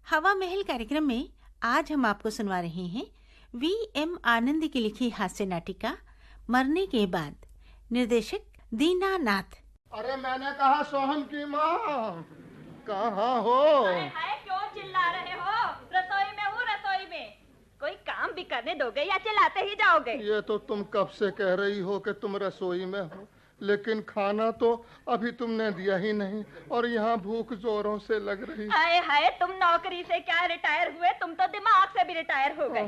हवा महल कार्यक्रम में आज हम आपको सुनवा रहे हैं V.M. आनंद की लिखी हास्य नाटिका मरने के बाद। निर्देशक दीनानाथ। अरे मैंने कहा सोहन की माँ कहाँ हो? हाय क्यों चिल्ला रहे हो? रसोई में हूँ, रसोई में। कोई काम भी करने दोगे या चिल्लाते ही जाओगे? ये तो तुम कब से कह रही हो कि तुम रसोई में हो, लेकिन खाना तो अभी तुमने दिया ही नहीं और यहाँ भूख जोरों से लग रही। हाय हाय, तुम नौकरी से क्या रिटायर हुए, तुम तो दिमाग से भी रिटायर हो गए।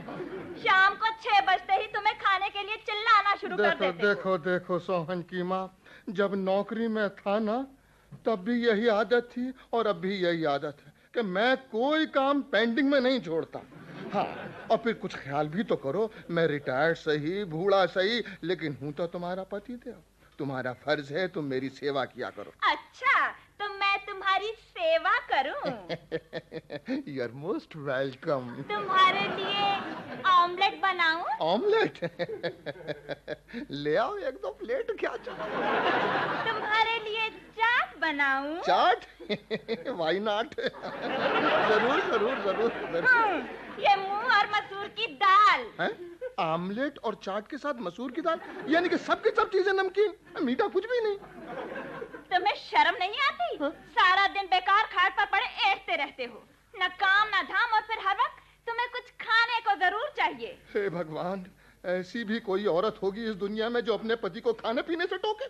शाम को 6 बजते ही तुम्हें खाने के लिए चिल्लाना शुरू कर देते हो। देखो देखो सोहन की माँ, जब नौकरी में था ना तब भी यही आदत थी और अब भी यही आदत है कि मैं कोई काम पेंडिंग में नहीं छोड़ता। हाँ, और फिर कुछ ख्याल भी तो करो, मैं रिटायर्ड सही, बूढ़ा सही, लेकिन हूँ तो तुम्हारा पति देव। तुम्हारा फर्ज है तुम मेरी सेवा किया करो। अच्छा, तो मैं तुम्हारी सेवा करूं? You are most welcome. तुम्हारे लिए ऑमलेट बनाऊं? ऑमलेट? ले आओ 1-2 प्लेट, क्या चाहिए? तुम्हारे लिए चाट बनाऊं? चाट? Why not? जरूर जरूर जरूर। ये मूंग और मसूर की दाल है? आमलेट और चाट के साथ मसूर की दाल, यानी कि सब की सब चीजें नमकीन, मीठा कुछ भी नहीं। तुम्हें शर्म नहीं आती? सारा दिन बेकार खाट पर पड़े ऐठते रहते हो, न काम न धाम, और फिर हर वक्त तुम्हें कुछ खाने को जरूर चाहिए। हे भगवान, ऐसी भी कोई औरत होगी इस दुनिया में जो अपने पति को खाने पीने से टोके?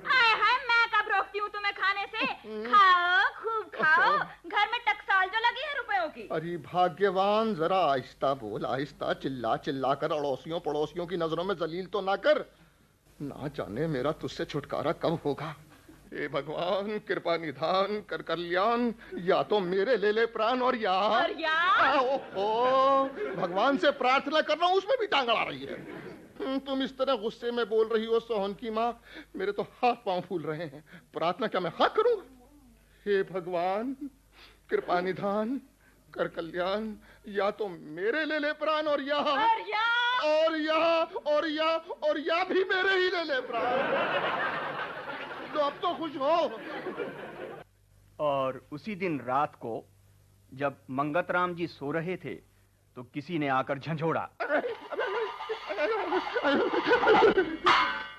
हाय हाय, मैं कब रोकती हूँ तुम्हें खाने से? खाओ, खूब खाओ, घर में टकसाल जो लगी है रुपयों की। अरे भाग्यवान, जरा आहिस्ता बोल, आहिस्ता, चिल्ला चिल्ला कर अड़ोसियों पड़ोसियों की नजरों में जलील तो ना कर। ना जाने मेरा तुझसे छुटकारा कब होगा। हे भगवान, कृपा निधान कर कल्याण, या तो मेरे ले ले प्राण और या ओहो, भगवान से प्रार्थना कर रहा हूँ, उसमें भी टांग अड़ा रही है। तुम इस तरह गुस्से में बोल रही हो सोहन की माँ, मेरे तो हाथ पांव फूल रहे हैं। प्रार्थना क्या मैं हाथ करूंगा? हे भगवान, कृपा निधान कर कल्याण, या तो मेरे ले ले प्राण और या भी मेरे ही ले ले प्राण। तो अब तो खुश हो। और उसी दिन रात को जब मंगतराम जी सो रहे थे तो किसी ने आकर झंझोड़ा।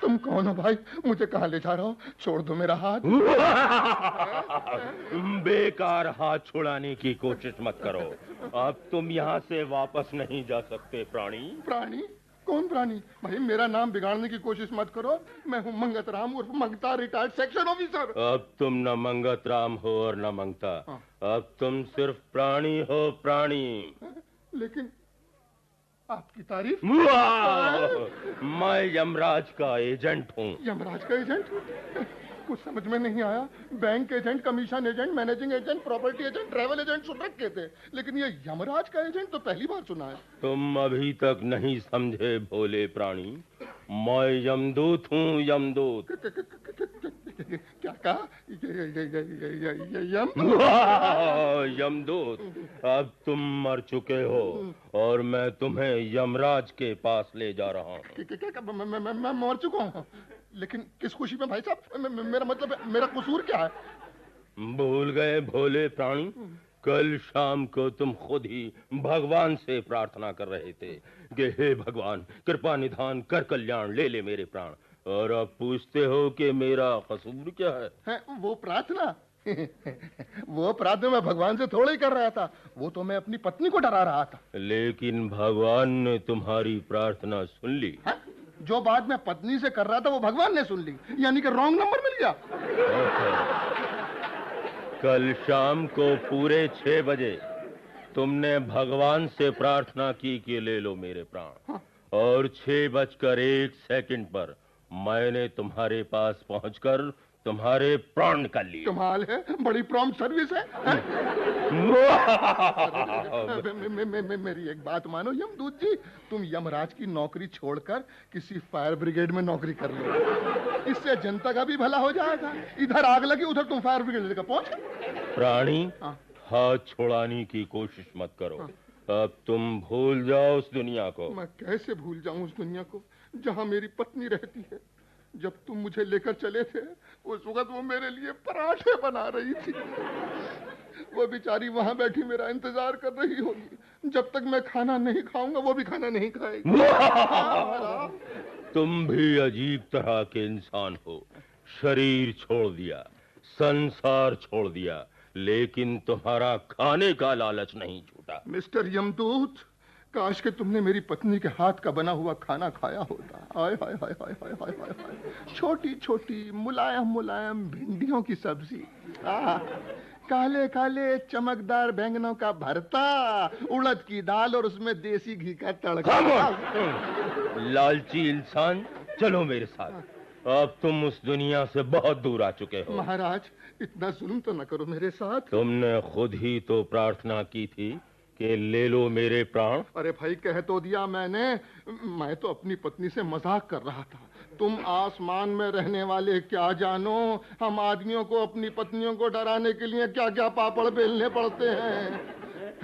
तुम कौन हो भाई? मुझे कहाँ ले जा रहा हो? छोड़ दो मेरा हाथ। बेकार हाथ छुड़ाने की कोशिश मत करो। अब तुम यहाँ से वापस नहीं जा सकते प्राणी। प्राणी? कौन प्राणी? भाई मेरा नाम बिगाड़ने की कोशिश मत करो। मैं हूँ मंगतराम उर्फ मंगता, रिटायर्ड सेक्शन ऑफिसर। अब तुम न मंगतराम हो और न मंगता। अब तुम सिर्फ प्राणी हो, प्राणी। लेकिन आपकी तारीफ? मैं यमराज का एजेंट हूँ। यमराज का एजेंट? कुछ समझ में नहीं आया। Bank agent, commission agent, managing agent, property agent, travel agent सुन रखे थे, लेकिन ये यमराज का एजेंट तो पहली बार सुना है। तुम अभी तक नहीं समझे भोले प्राणी, मैं यमदूत हूँ, यमदूत। क्या कहा? यमदूत। अब तुम मर चुके हो और मैं तुम्हें यमराज के पास ले जा रहा हूँ। मैं मर चुका हूँ? लेकिन किस खुशी में भाई साहब? मेरा मतलब, मेरा कसूर क्या है? भूल गए भोले प्राणी, कल शाम को तुम खुद ही भगवान से प्रार्थना कर रहे थे कि हे भगवान, कृपा निधान कर कल्याण, ले ले मेरे प्राण, और अब पूछते हो कि मेरा कसूर क्या है? वो प्रार्थना? वो प्रार्थना मैं भगवान से थोड़ा ही कर रहा था, वो तो मैं अपनी पत्नी को डरा रहा था। लेकिन भगवान ने तुम्हारी प्रार्थना सुन ली। जो बात मैं पत्नी से कर रहा था वो भगवान ने सुन ली, यानी कि रॉन्ग नंबर मिल गया। कल शाम को पूरे 6 बजे तुमने भगवान से प्रार्थना की कि ले लो मेरे प्राण, और 6:01 पर मैंने तुम्हारे पास पहुंचकर तुम्हारे प्राण निकाल लिए। कमाल है, बड़ी प्रॉम्प्ट सर्विस है। मेरी एक बात मानो यमदूत जी, तुम यमराज की नौकरी छोड़कर किसी फायर ब्रिगेड में नौकरी कर लो, इससे जनता का भी भला हो जाएगा। इधर आग लगी, उधर तुम फायर ब्रिगेड लेकर पहुंचे। प्राणी, हाथ छुड़ाने की कोशिश मत करो। अब तुम भूल जाओ उस दुनिया को। मैं कैसे भूल जाऊं उस दुनिया को जहां मेरी पत्नी रहती है? जब तुम मुझे लेकर चले थे उस वक्त वो मेरे लिए पराठे बना रही थी। वो बेचारी वहां बैठी मेरा इंतजार कर रही होगी। जब तक मैं खाना नहीं खाऊंगा वो भी खाना नहीं खाएगी। तुम भी अजीब तरह के इंसान हो। शरीर छोड़ दिया, संसार छोड़ दिया, लेकिन तुम्हारा खाने का लालच नहीं छूटा। मिस्टर यमदूत, काश के तुमने मेरी पत्नी के हाथ का बना हुआ खाना खाया होता। हाय हाय हाय हाय हाय हाय हाय हाय। छोटी छोटी मुलायम मुलायम भिंडियों की सब्जी, काले काले चमकदार बैंगनों का भरता, उड़द की दाल और उसमें देसी घी का तड़का। लालची इंसान, चलो मेरे साथ। अब तुम उस दुनिया से बहुत दूर आ चुके हो। महाराज, इतना जुल्म तो न करो मेरे साथ। तुमने खुद ही तो प्रार्थना की थी कि ले लो मेरे प्राण। अरे भाई, कह तो दिया मैंने। मैं तो अपनी पत्नी से मजाक कर रहा था। तुम आसमान में रहने वाले क्या जानो, हम आदमियों को अपनी पत्नियों को डराने के लिए क्या क्या पापड़ बेलने पड़ते हैं।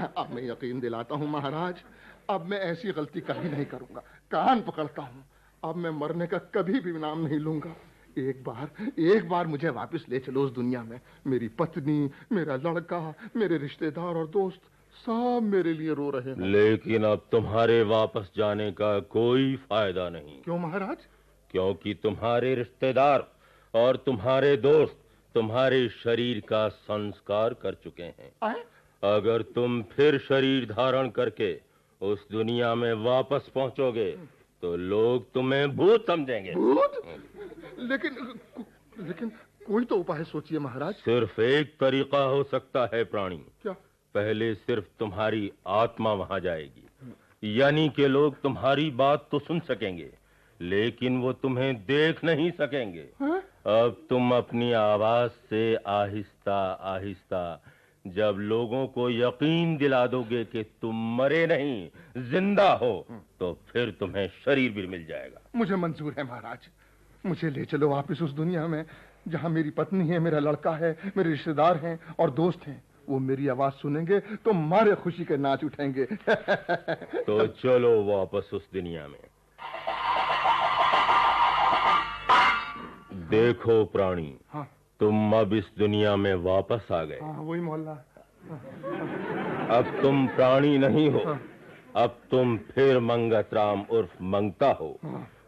अब मैं यकीन दिलाता हूँ महाराज, अब मैं ऐसी गलती कभी नहीं करूंगा। कान पकड़ता हूँ, अब मैं मरने का कभी भी नाम नहीं लूंगा। एक बार मुझे वापस ले चलो उस दुनिया में। मेरी पत्नी, मेरा लड़का, मेरे रिश्तेदार और दोस्त सब मेरे लिए रो रहे हैं। लेकिन अब तुम्हारे वापस जाने का कोई फायदा नहीं। क्यों महाराज? क्योंकि तुम्हारे रिश्तेदार और तुम्हारे दोस्त तुम्हारे शरीर का संस्कार कर चुके हैं। अगर तुम फिर शरीर धारण करके उस दुनिया में वापस पहुंचोगे तो लोग तुम्हें भूत समझेंगे। भूत? लेकिन कोई तो उपाय सोचिए महाराज। सिर्फ एक तरीका हो सकता है प्राणी। क्या? पहले सिर्फ तुम्हारी आत्मा वहां जाएगी, यानी कि लोग तुम्हारी बात तो सुन सकेंगे लेकिन वो तुम्हें देख नहीं सकेंगे। अब तुम अपनी आवाज से आहिस्ता आहिस्ता जब लोगों को यकीन दिला दोगे कि तुम मरे नहीं जिंदा हो, तो फिर तुम्हें शरीर भी मिल जाएगा। मुझे मंजूर है महाराज। मुझे ले चलो वापस उस दुनिया में जहां मेरी पत्नी है, मेरा लड़का है, मेरे रिश्तेदार हैं और दोस्त हैं। वो मेरी आवाज सुनेंगे तो मारे खुशी के नाच उठेंगे। तो चलो वापस उस दुनिया में। देखो प्राणी, हाँ। तुम अब इस दुनिया में वापस आ गए। हाँ, वही मोहल्ला। अब तुम प्राणी नहीं हो, अब तुम फिर मंगतराम उर्फ मंगता हो।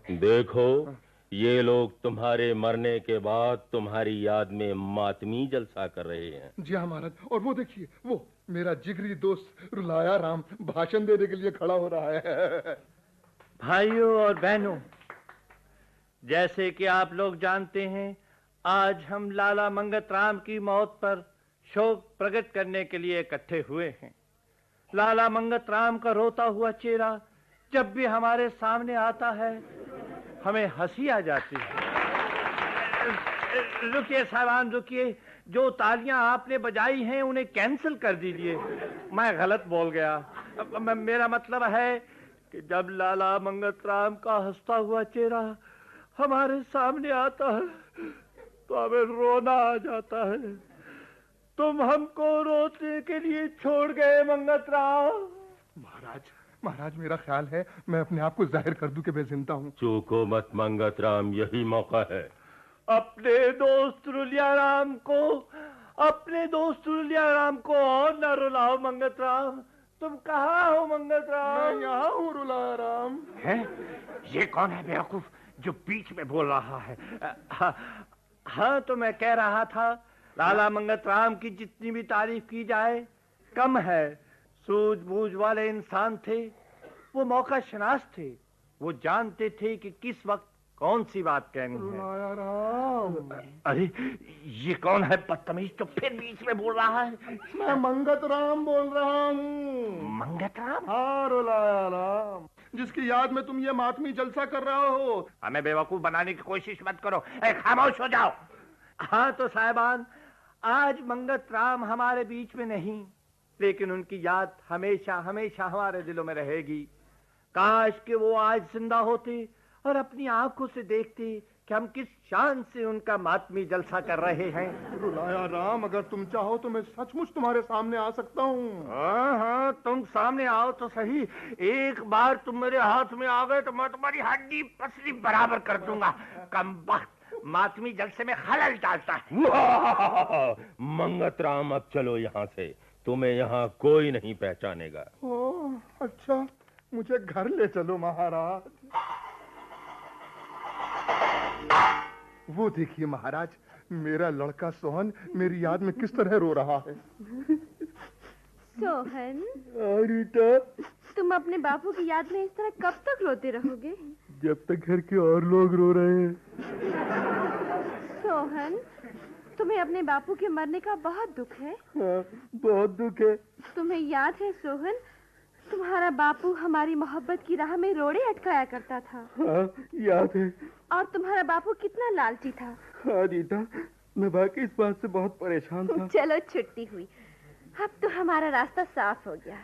देखो, ये लोग तुम्हारे मरने के बाद तुम्हारी याद में मातमी जलसा कर रहे हैं। जी हाँ महाराज। और वो देखिए, वो मेरा जिगरी दोस्त रुलाया राम भाषण देने के लिए खड़ा हो रहा है। भाइयों और बहनों, जैसे कि आप लोग जानते हैं, आज हम लाला मंगतराम की मौत पर शोक प्रकट करने के लिए इकट्ठे हुए हैं। लाला मंगतराम का रोता हुआ चेहरा जब भी हमारे सामने आता है हमें हंसी आ जाती है। रुकिए साहबान, रुकिए। जो तालियां आपने बजाई हैं उन्हें कैंसिल कर दीजिए। मैं गलत बोल गया। मेरा मतलब है कि जब लाला मंगतराम का हंसता हुआ चेहरा हमारे सामने आता है तो हमें रोना आ जाता है। तुम हमको रोने के लिए छोड़ गए मंगतराम। महाराज, मेरा ख्याल है मैं अपने आप को जाहिर कर दूं कि मैं जिंदा हूँ। चूको मत मंगतराम, यही मौका है। अपने दोस्त रुलियाराम को और न रुलाओ मंगतराम। तुम कहाँ हो मंगतराम? मैं यहाँ हूँ रुलाराम। है? ये कौन है बेवकूफ जो बीच में बोल रहा है? हाँ, तो मैं कह रहा था, लाला मंगतराम की जितनी भी तारीफ की जाए कम है। सूझबूझ वाले इंसान थे, वो मौका शनास थे। वो जानते थे कि किस वक्त कौन सी बात कहनी है। अरे ये कौन है बदतमीज जो फिर बीच में बोल रहा है? मैं मंगतराम बोल रहा हूँ। मंगतराम? हाँ रुलाराम, जिसकी याद में तुम ये मातमी जलसा कर रहा हो। हमें बेवकूफ बनाने की कोशिश मत करो। खामोश हो जाओ। हाँ तो साहिबान, आज मंगतराम हमारे बीच में नहीं, लेकिन उनकी याद हमेशा हमेशा हमारे दिलों में रहेगी। काश कि वो आज जिंदा होते और अपनी आंखों से देखते कि हम किस शान से उनका मातमी जलसा कर रहे हैं। रुलाया राम, अगर तुम चाहो तो मैं सचमुच तुम्हारे सामने आ सकता हूँ। हाँ, तुम सामने आओ तो सही। एक बार तुम मेरे हाथ में आ गए तो मैं तुम्हारी हड्डी पसली बराबर कर दूंगा। कमबख्त, मातमी जलसे में खलल डालता है। मंगतराम, अब चलो यहाँ से, तुम्हें यहाँ कोई नहीं पहचानेगा। ओह अच्छा, मुझे घर ले चलो महाराज। वो देखिए महाराज, मेरा लड़का सोहन मेरी याद में किस तरह रो रहा है। सोहन, रीटा, तुम अपने बापू की याद में इस तरह कब तक रोते रहोगे? जब तक घर के और लोग रो रहे हैं। सोहन, तुम्हें अपने बापू के मरने का बहुत दुख है? हाँ, बहुत दुख है। तुम्हें याद है सोहन, तुम्हारा बापू हमारी मोहब्बत की राह में रोड़े अटकाया करता था। हाँ, याद है। और तुम्हारा बापू कितना लालची था। हाँ रीटा, मैं वाकई इस बात से बहुत परेशान था। चलो छुट्टी हुई, अब तो हमारा रास्ता साफ हो गया।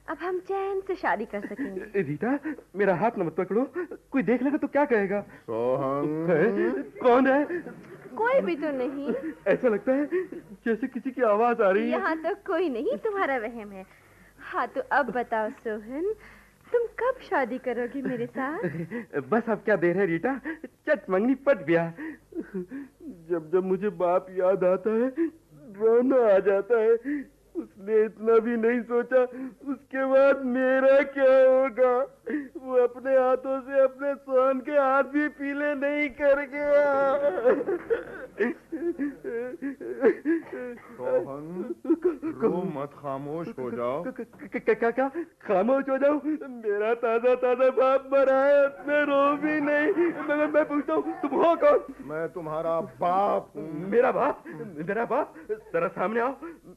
अब हम चैन से शादी कर सकेंगे। रीटा, मेरा हाथ न मत पकड़ो, कोई देख लेगा तो क्या कहेगा? सोहन। कौन है? कोई भी तो नहीं। ऐसा लगता है जैसे किसी की आवाज आ रही है। यहाँ तो कोई नहीं, तुम्हारा वहम है। हाँ तो अब बताओ सोहन, तुम कब शादी करोगी मेरे साथ? बस अब क्या देर है रीटा, चट मंगनी पट ब्याह। जब जब मुझे बाप याद आता है रोना आ जाता है। उसने इतना भी नहीं सोचा उसके बाद मेरा क्या होगा। वो अपने हाथों से अपने सोहन के हाथ भी पीले नहीं कर गया। सोहन, रो मत, खामोश हो जाओ। क्या खामोश हो जाऊं? मेरा ताजा ताजा बाप मरा है, मैं रो भी नहीं। मैं पूछता हूँ तुम हो कौन? मैं तुम्हारा बाप हूँ। मेरा बाप? मेरा बाप? जरा सामने आओ,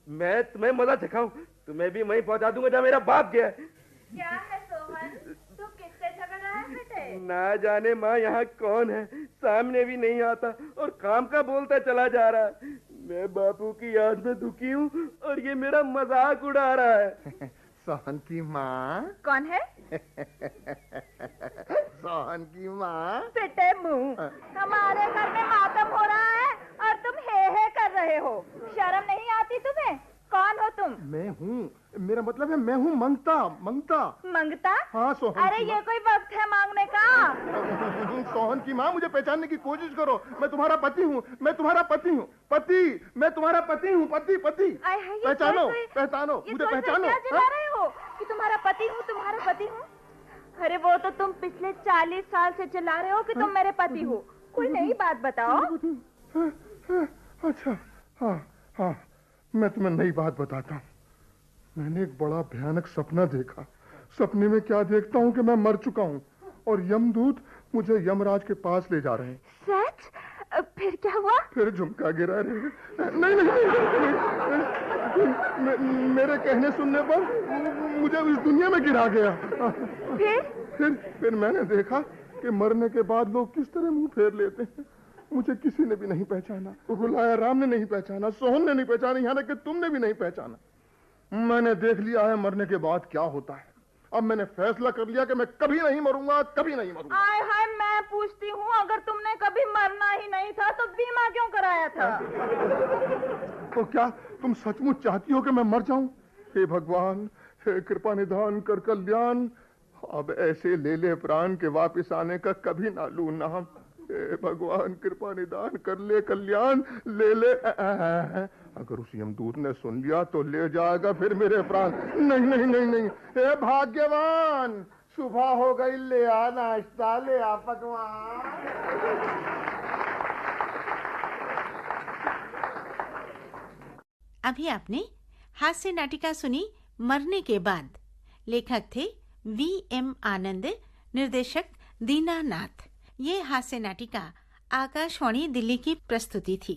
मैं तुम्हें मजा चखाऊं। तुम्हें भी वहीं पहुंचा दूंगा जहाँ मेरा बाप गया। क्या है सोहन, तू किससे झगड़ रहा है बेटे? ना जाने माँ यहाँ कौन है, सामने भी नहीं आता और काम का बोलता चला जा रहा है। मैं बापू की याद में दुखी हूँ और ये मेरा मजाक उड़ा रहा है। सोहन की माँ? कौन है? सोहन की माँ? पिटे मुंह, हमारे घर में मातम हो रहा है और तुम हे कर रहे हो। शर्म नहीं आती तुम्हें? कौन हो तुम? मैं हूँ, मेरा मतलब है मैं हूँ मंगता। मंगता? मंगता? हाँ सोहन। अरे ये कोई वक्त है मांगने का? सोहन की माँ, मुझे पहचानने की कोशिश करो। मैं तुम्हारा पति हूँ, मैं तुम्हारा पति हूँ। पति, मैं तुम्हारा पति हूँ। पति पति। पहचानो, पहचानो, मुझे पहचानो। क्या चिल्ला रहे हो कि तुम्हारा पति हूँ, तुम्हारा पति हूँ? अरे वो तो तुम पिछले 40 साल से चिल्ला रहे हो कि तुम मेरे पति हो। कोई नई बात बताओ। अच्छा, हाँ हाँ, मैं तुम्हें नई बात बताता हूँ। मैंने एक बड़ा भयानक सपना देखा। सपने में क्या देखता हूँ कि मैं मर चुका हूँ और यमदूत मुझे यमराज के पास ले जा रहे हैं। सच? फिर क्या हुआ? फिर झुमका गिरा रहे। नहीं नहीं, मेरे कहने सुनने पर मुझे इस दुनिया में गिरा गया। फिर मैंने देखा कि मरने के बाद लोग किस तरह मुंह फेर लेते हैं। मुझे किसी ने भी नहीं पहचाना, रुलाया राम ने नहीं पहचाना, सोहन ने नहीं पहचाना, यहाँ तक कि तुमने भी नहीं पहचाना। मैंने देख लिया है मरने के बाद क्या होता है। अब मैंने फैसला कर लिया कि मैं कभी नहीं मरूंगा, कभी नहीं मरूंगा। आय हाय, मैं पूछती हूँ, अगर तुमने कभी मरना ही नहीं था तो बीमा क्यों कराया था? तो क्या तुम सचमुच चाहती हो कि मैं मर जाऊं? हे भगवान, हे कृपा निधान कर कल्याण, अब ऐसे ले ले प्राण के वापिस आने का कभी ना लू नाम। हे भगवान, कृपा निदान कर ले कल्याण, ले ले। अगर उस यमदूत ने सुन लिया तो ले जाएगा फिर मेरे प्राण। नहीं नहीं नहीं नहीं, हे भाग्यवान, सुबह हो गई, ले आ नाश्ता, ले आ पकवान। अभी आपने हास्य नाटिका सुनी मरने के बाद। लेखक थे V.M. आनंद, निर्देशक दीनानाथ। ये हास्य नाटिका आकाशवाणी दिल्ली की प्रस्तुति थी।